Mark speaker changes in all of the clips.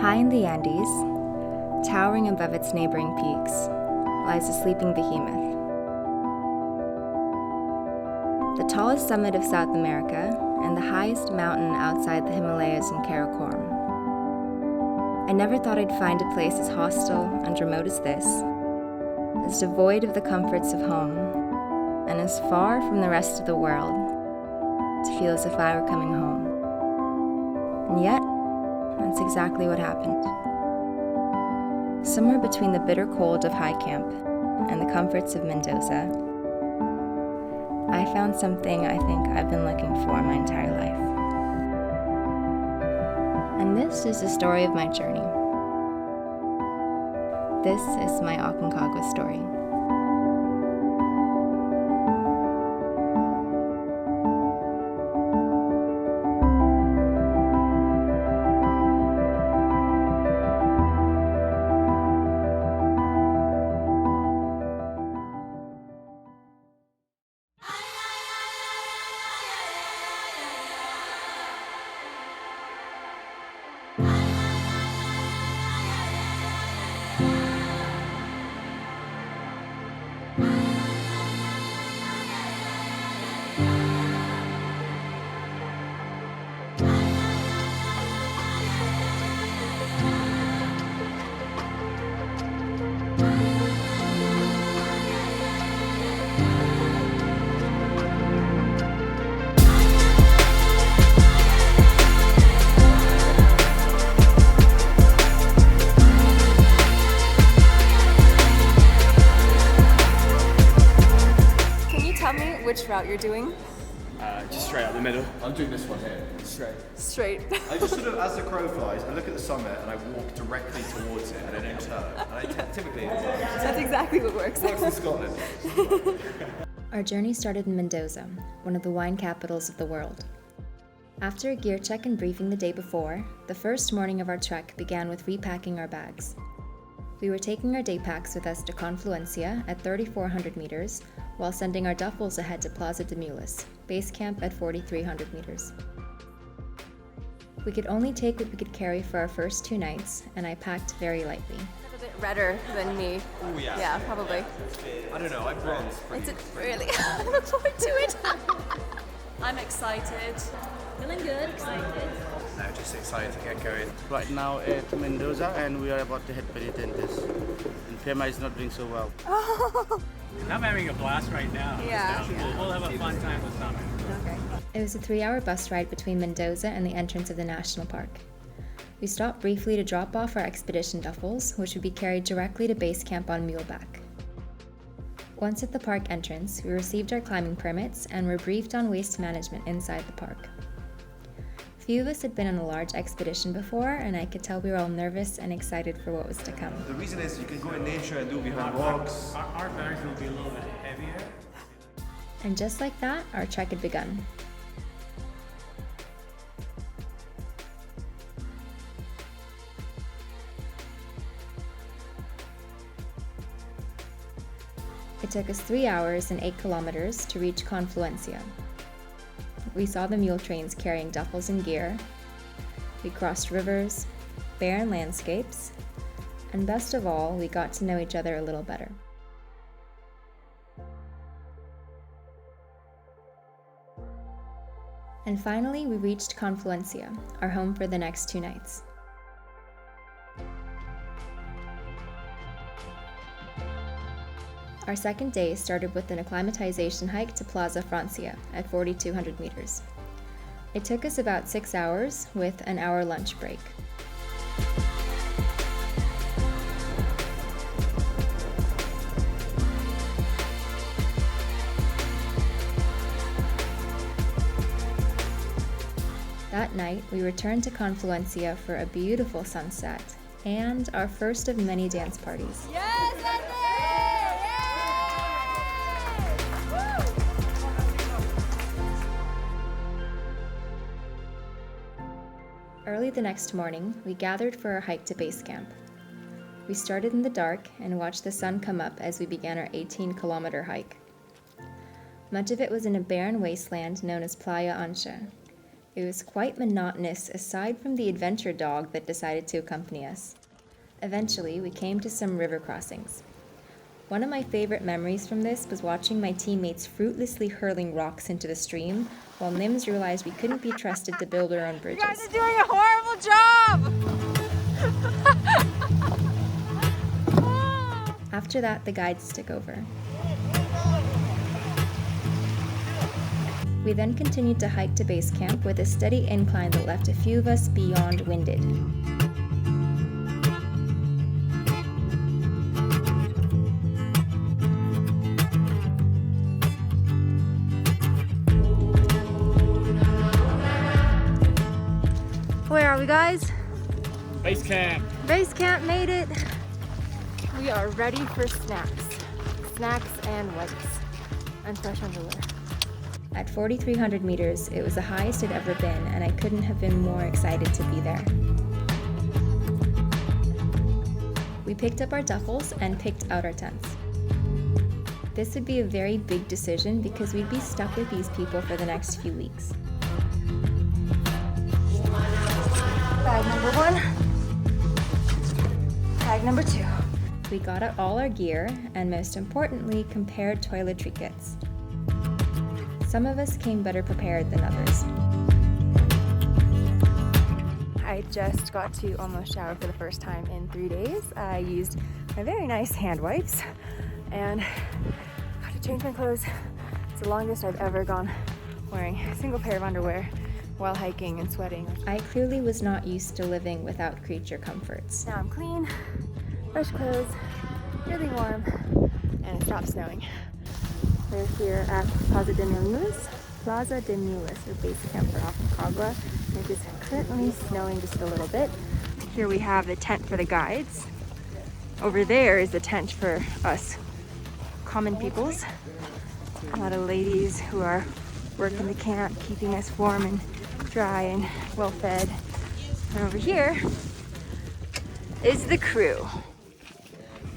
Speaker 1: High in the Andes, towering above its neighboring peaks, lies a sleeping behemoth. The tallest summit of South America and the highest mountain outside the Himalayas in Karakoram. I never thought I'd find a place as hostile and remote as this, as devoid of the comforts of home, and as far from the rest of the world to feel as if I were coming home. And yet, that's exactly what happened. Somewhere between the bitter cold of High Camp and the comforts of Mendoza, I found something I think I've been looking for my entire life. And this is the story of my journey. This is my Aconcagua story. Which route you're doing?
Speaker 2: Just straight up the middle.
Speaker 3: I'm doing this one here.
Speaker 1: Straight.
Speaker 3: I just sort of, as the crow flies, I look at the summit and I walk directly towards it and I don't turn. And I typically
Speaker 1: That's exactly what works.
Speaker 3: Works in Scotland.
Speaker 1: Our journey started in Mendoza, one of the wine capitals of the world. After a gear check and briefing the day before, the first morning of our trek began with repacking our bags. We were taking our day packs with us to Confluencia at 3,400 meters, while sending our duffels ahead to PLAZA de MULAS, Basecamp at 4,300 meters. We could only take what we could carry for our first 2 nights, and I packed very lightly.
Speaker 4: A bit redder than me.
Speaker 3: Oh yeah.
Speaker 4: Yeah, probably.
Speaker 3: I don't know, I bronze.
Speaker 4: Is it really? I look forward to it.
Speaker 5: I'm excited. Feeling good, excited.
Speaker 3: No, just excited to get going.
Speaker 6: Right now at Mendoza, and we are about to head Penitentes. And Pema is not doing so well.
Speaker 2: I'm having a blast right now.
Speaker 4: Yeah.
Speaker 2: We'll have a fun time this summer.
Speaker 4: Okay.
Speaker 1: It was a 3-hour bus ride between Mendoza and the entrance of the national park. We stopped briefly to drop off our expedition duffels, which would be carried directly to base camp on muleback. Once at the park entrance, we received our climbing permits and were briefed on waste management inside the park. Few of us had been on a large expedition before, and I could tell we were all nervous and excited for what was to come.
Speaker 3: The reason is you can go in nature and do behind rocks.
Speaker 2: Our bags will be a little bit heavier.
Speaker 1: And just like that, our trek had begun. It took us 3 hours and 8 kilometers to reach Confluencia. We saw the mule trains carrying duffels and gear. We crossed rivers, barren landscapes, and best of all, we got to know each other a little better. And finally, we reached Confluencia, our home for the next 2 nights. Our second day started with an acclimatization hike to Plaza Francia at 4,200 meters. It took us about 6 hours with an hour lunch break. That night, we returned to Confluencia for a beautiful sunset and our first of many dance parties.
Speaker 4: Yes, that's it!
Speaker 1: Early the next morning, we gathered for our hike to base camp. We started in the dark and watched the sun come up as we began our 18-kilometer hike. Much of it was in a barren wasteland known as Playa Ancha. It was quite monotonous aside from the adventure dog that decided to accompany us. Eventually, we came to some river crossings. One of my favorite memories from this was watching my teammates fruitlessly hurling rocks into the stream, while Nims realized we couldn't be trusted to build our own bridges.
Speaker 4: You guys are doing a horrible job!
Speaker 1: After that, the guides took over. We then continued to hike to Basecamp with a steady incline that left a few of us beyond winded.
Speaker 4: Where are we, guys?
Speaker 2: Basecamp.
Speaker 4: Basecamp made it. We are ready for snacks. Snacks and wipes. And fresh underwear.
Speaker 1: At 4,300 meters, it was the highest I'd ever been, and I couldn't have been more excited to be there. We picked up our duffels and picked out our tents. This would be a very big decision because we'd be stuck with these people for the next few weeks.
Speaker 4: Bag number 1. Bag number 2.
Speaker 1: We got out all our gear and, most importantly, compared toiletry kits. Some of us came better prepared than others.
Speaker 4: I just got to almost shower for the first time in 3 days. I used my very nice hand wipes and got to change my clothes. It's the longest I've ever gone wearing a single pair of underwear while hiking and sweating.
Speaker 1: I clearly was not used to living without creature comforts.
Speaker 4: Now I'm clean, fresh clothes, really warm, and it stopped snowing. We're here at PLAZA de MULAS, or Basecamp for Aconcagua. It is currently snowing just a little bit. Here we have the tent for the guides. Over there is the tent for us common peoples. A lot of ladies who are working the camp, keeping us warm and dry and well fed. And over here is the crew.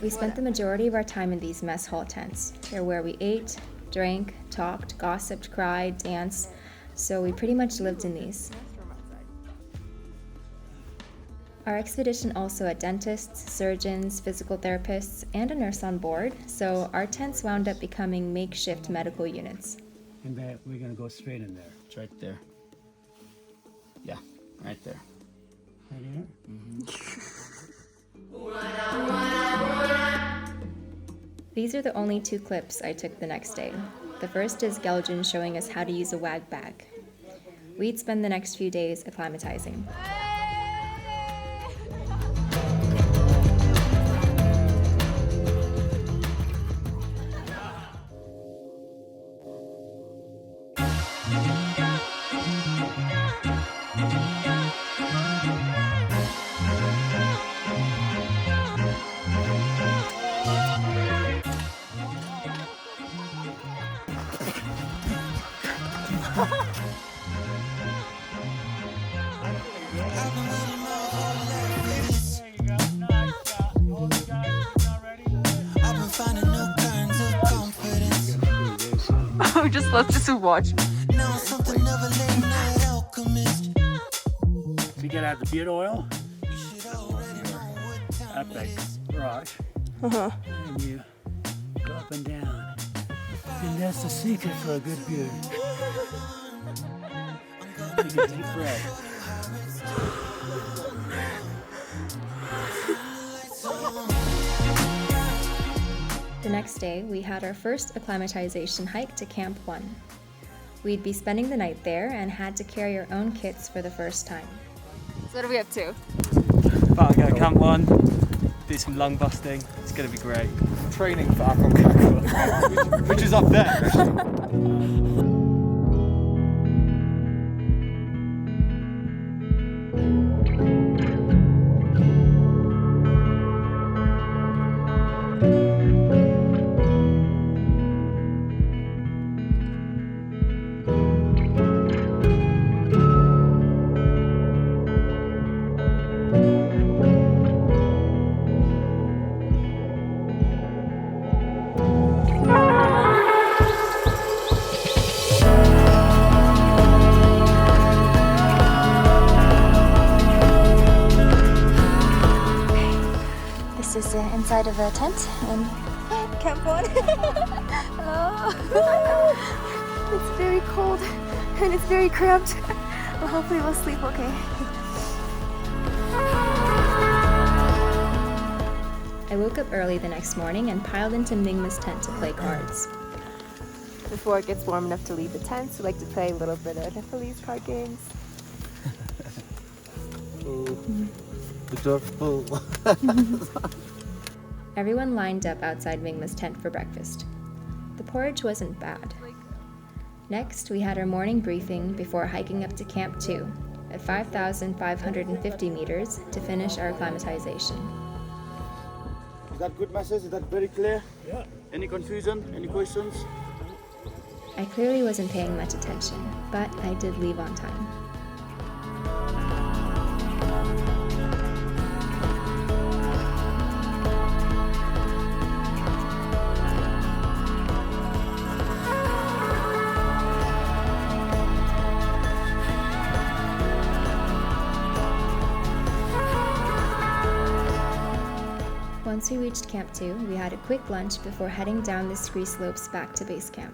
Speaker 1: We spent the majority of our time in these mess hall tents. They're where we ate, drank, talked, gossiped, cried, danced, so we pretty much lived in these. Our expedition also had dentists, surgeons, physical therapists, and a nurse on board, so our tents wound up becoming makeshift medical units.
Speaker 7: And that we're gonna go straight in there.
Speaker 6: It's right there. Yeah, right there.
Speaker 7: Right here?
Speaker 1: These are the only 2 clips I took the next day. The first is Geljan showing us how to use a wag bag. We'd spend the next few days acclimatizing.
Speaker 4: Oh, just let's just watch.
Speaker 7: To get out the beard oil, epic brush, and you go up and down. And that's the secret for a good beard. Take a deep breath.
Speaker 1: The next day, we had our first acclimatization hike to Camp 1. We'd be spending the night there and had to carry our own kits for the first time.
Speaker 4: So what are we up to?
Speaker 2: About to go to Camp 1, do some lung busting. It's going to be great.
Speaker 3: Training for Aconcagua, which is up there.
Speaker 1: inside of a tent and
Speaker 4: Camp 1. Hello. It's very cold and it's very cramped. Well, hopefully we'll sleep okay.
Speaker 1: I woke up early the next morning and piled into Mingma's tent to play cards.
Speaker 4: Before it gets warm enough to leave the tent, we like to play a little bit of Nepalese card games.
Speaker 6: The door's full.
Speaker 1: Everyone lined up outside Mingma's tent for breakfast. The porridge wasn't bad. Next, we had our morning briefing before hiking up to Camp 2 at 5,550 meters to finish our acclimatization.
Speaker 6: Is that good message? Is that very clear? Yeah. Any confusion? Any questions?
Speaker 1: I clearly wasn't paying much attention, but I did leave on time. Once we reached Camp 2, we had a quick lunch before heading down the ski slopes back to Basecamp.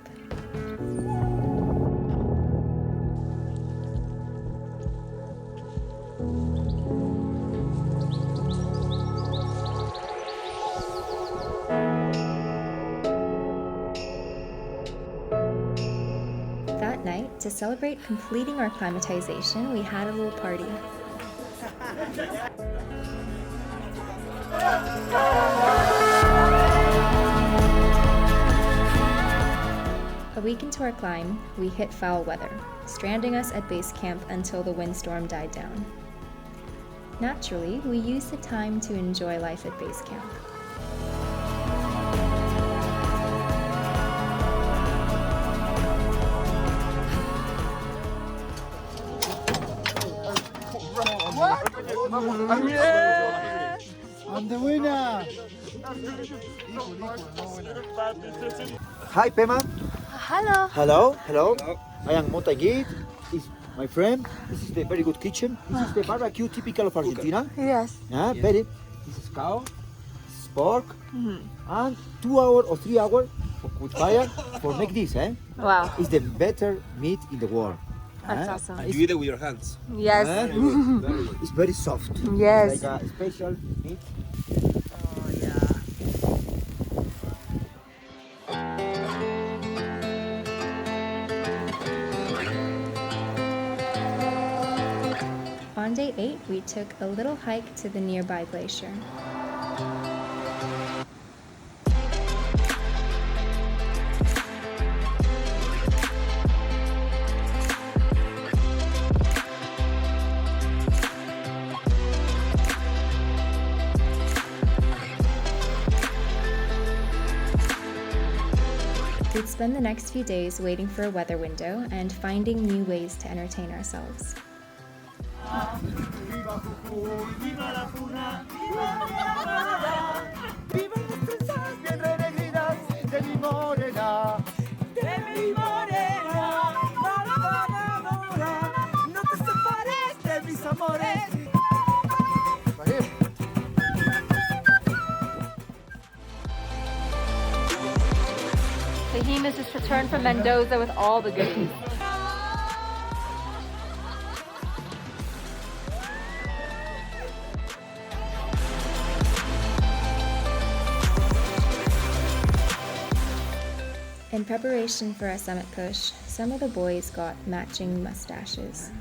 Speaker 1: That night, to celebrate completing our acclimatization, we had a little party. A week into our climb, we hit foul weather, stranding us at base camp until the windstorm died down. Naturally, we used the time to enjoy life at base camp.
Speaker 7: I'm the winner!
Speaker 8: Hi, Pema.
Speaker 4: Hello.
Speaker 8: Hello, hello. I am Montagit. This is my friend. This is the very good kitchen. This is the barbecue typical of Argentina.
Speaker 4: Yes.
Speaker 8: Yeah, very. This is cow, this is pork, and 2 hours or 3 hours with fire for make this.
Speaker 4: Wow.
Speaker 8: It's the better meat in the world.
Speaker 4: That's awesome.
Speaker 8: It's,
Speaker 9: You eat it with your hands.
Speaker 4: Yes.
Speaker 8: it's very soft.
Speaker 4: Yes.
Speaker 8: Like a special meat.
Speaker 1: On day 8, we took a little hike to the nearby glacier. We'd spend the next few days waiting for a weather window and finding new ways to entertain ourselves.
Speaker 4: Fahim has just returned from Mendoza with all the goodies.
Speaker 1: In preparation for our summit push, some of the boys got matching mustaches.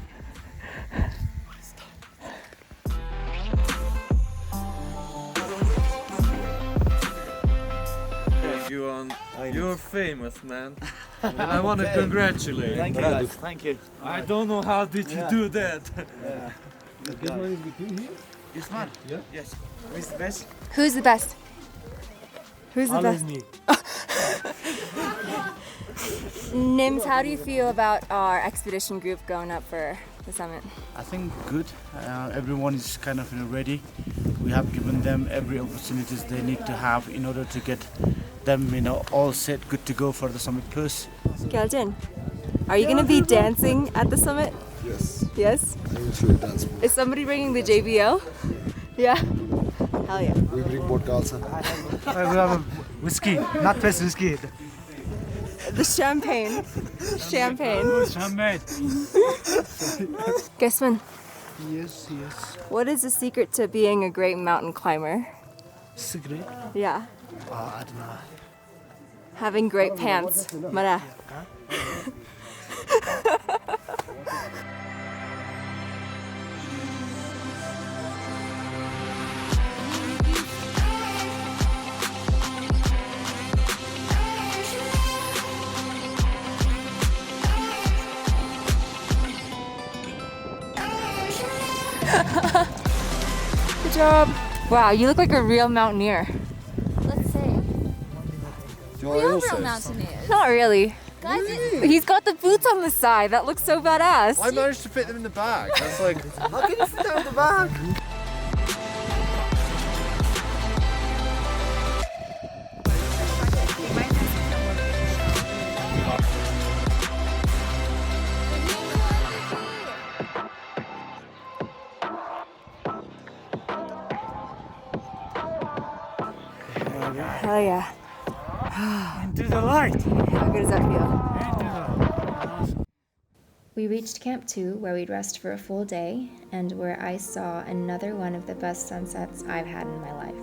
Speaker 9: You're famous, man. And I want to congratulate.
Speaker 6: Thank you, guys. Thank you.
Speaker 9: I don't know how did you do that.
Speaker 7: This one is between here?
Speaker 6: This one?
Speaker 7: Yeah.
Speaker 6: Yes. Who's the best?
Speaker 4: Who's the best? Who's the
Speaker 7: Always
Speaker 4: best?
Speaker 7: me.
Speaker 4: Nims, how do you feel about our expedition group going up for the summit?
Speaker 6: I think good. Everyone is kind of ready. We have given them every opportunities they need to have in order to get them, all set, good to go for the summit push.
Speaker 4: Galjin, are you going to be dancing at the summit?
Speaker 9: Yes.
Speaker 4: Yes?
Speaker 9: I usually dance.
Speaker 4: Is somebody bringing the JBL? Yeah? Hell yeah.
Speaker 8: We drink vodka also.
Speaker 6: We have a whiskey, not fresh whiskey.
Speaker 4: The champagne. Champagne.
Speaker 6: Champagne.
Speaker 4: Guessman,
Speaker 6: Yes, yes.
Speaker 4: what is the secret to being a great mountain climber?
Speaker 6: Cigarette?
Speaker 4: Yeah.
Speaker 6: I don't know.
Speaker 4: Having great pants. Mara. Good job. Wow, you look like a real mountaineer.
Speaker 5: Let's see. Real mountaineers.
Speaker 4: Not really.
Speaker 5: Guys,
Speaker 4: He's got the boots on the side. That looks so badass.
Speaker 3: I managed to fit them in the bag. That's like,
Speaker 8: How can you fit down the bag?
Speaker 4: Hell yeah.
Speaker 6: Into the light.
Speaker 4: How good does that feel?
Speaker 1: We reached Camp 2, where we'd rest for a full day, and where I saw another one of the best sunsets I've had in my life.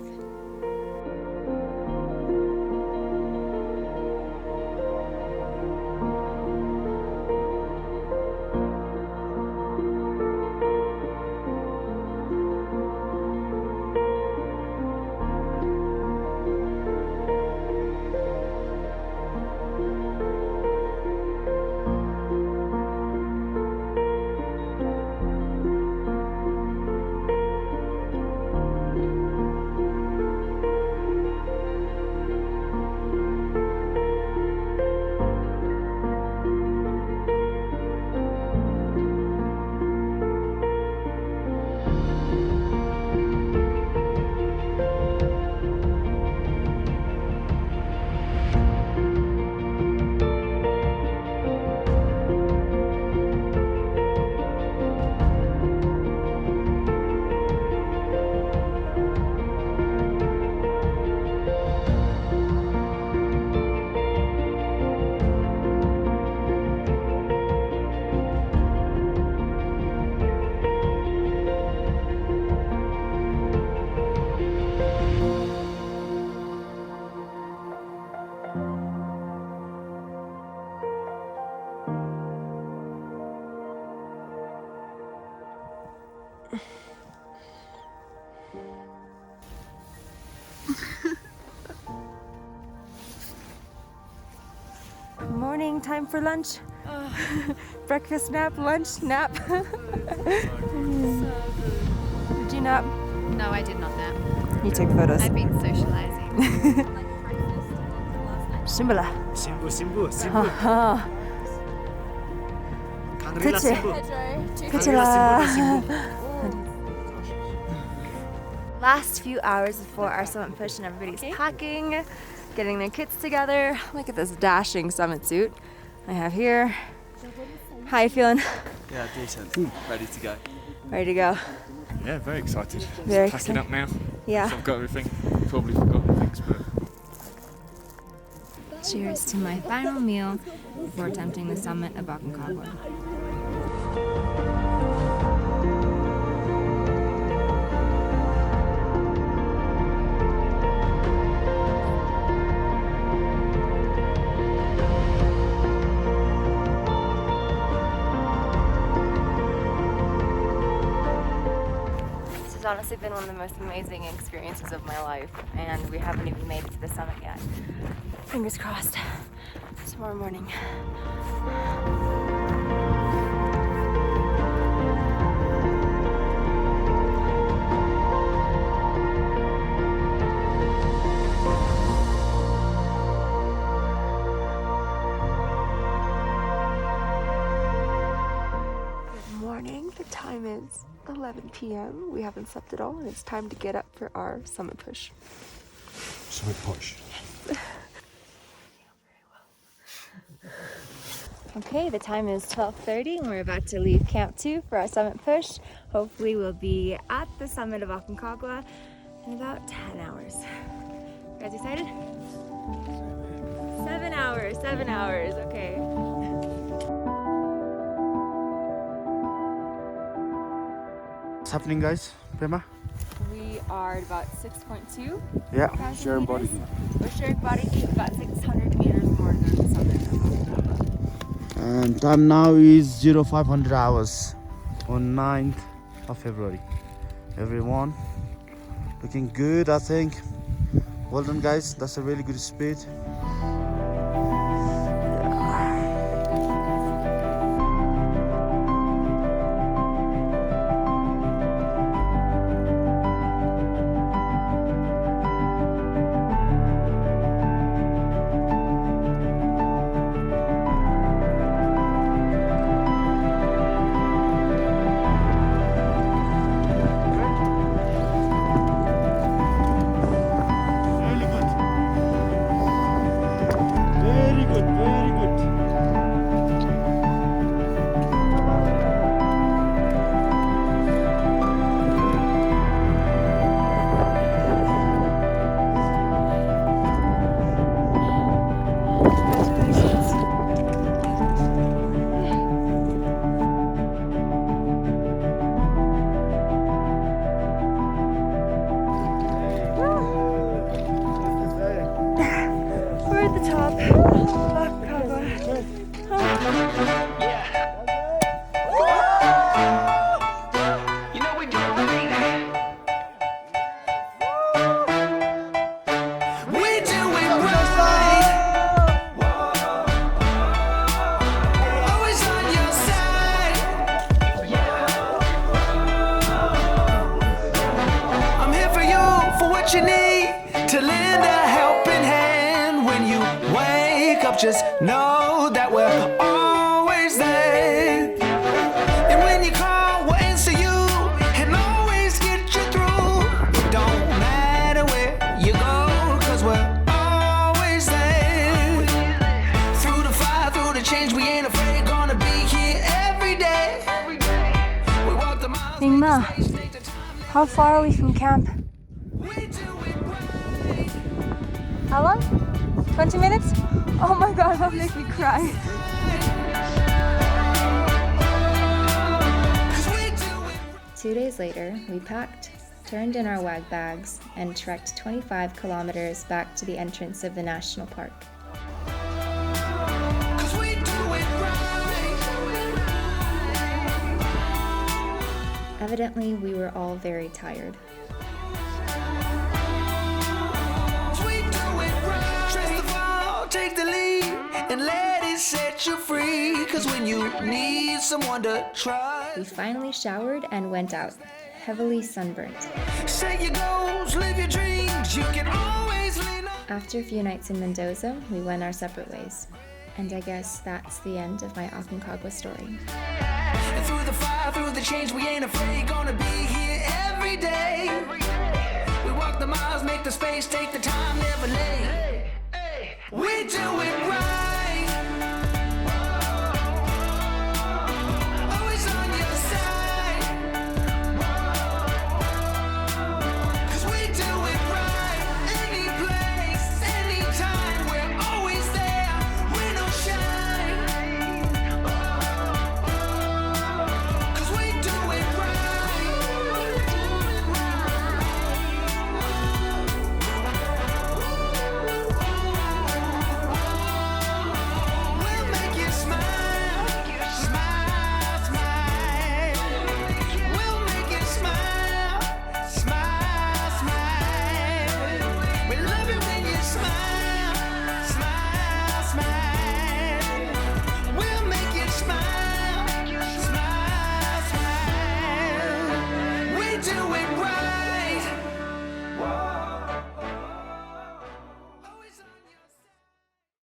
Speaker 4: Morning, time for lunch. Breakfast nap, lunch nap. Did you nap?
Speaker 5: no, I did not nap.
Speaker 4: You took photos.
Speaker 5: I've been socializing.
Speaker 4: Shimbala.
Speaker 6: Simbu.
Speaker 4: Haha.
Speaker 6: Kanrila
Speaker 4: Kuchela. Last few hours before our summit push and everybody's packing, getting their kits together. Look at this dashing summit suit I have here. How you feeling?
Speaker 2: Yeah, decent. Ready to go.
Speaker 4: Ready to go?
Speaker 10: Yeah, very excited.
Speaker 4: Very
Speaker 10: Packing
Speaker 4: excited.
Speaker 10: up now.
Speaker 4: Yeah.
Speaker 10: So I've got everything. Probably forgotten things, but
Speaker 1: Cheers to my final meal before attempting the summit of Aconcagua.
Speaker 4: This has honestly been one of the most amazing experiences of my life, and we haven't even made it to the summit yet. Fingers crossed. Tomorrow morning. Good morning. The time is 11 p.m. We haven't slept at all, and it's time to get up for our summit push.
Speaker 10: summit push.
Speaker 4: Okay, the time is 12:30 and we're about to leave Camp 2 for our summit push. Hopefully we'll be at the summit of Aconcagua in about 10 hours. You guys excited? 7 hours, 7 hours, okay.
Speaker 6: What's happening, guys? Pema?
Speaker 4: We are at about 6.2.
Speaker 6: Yeah,
Speaker 4: sharing body heat. We're sharing body heat about 600 meters more than the summit.
Speaker 6: And time now is 0500 hours on 9th of February. Everyone looking good, I think. Well done, guys. That's a really good speed.
Speaker 4: We're at the top of Aconcagua.
Speaker 11: You need to lend a helping hand when you wake up. Just know that we're always there. And when you call, we'll answer you and always get you through. It don't matter where you go, 'cause we're always there. Through the fire, through the change, we ain't afraid. Gonna be here every day. We walk the miles.
Speaker 4: Pema, how far are we from camp? How long? 20 minutes? Oh my god, that makes me cry.
Speaker 1: Two days later, we packed, turned in our wag bags, and trekked 25 kilometers back to the entrance of the national park. Evidently, we were all very tired.
Speaker 11: Take the lead and let it set you free, 'cause when you need someone to trust.
Speaker 1: We finally showered and went out, heavily sunburnt.
Speaker 11: Set your goals, live your dreams, you can always lean on.
Speaker 1: After a few nights in Mendoza, we went our separate ways. And I guess that's the end of my Aconcagua story.
Speaker 11: And through the fire, through the change, we ain't afraid. Gonna be here every day. We walk the miles, make the space, take the time, never late. We do it right.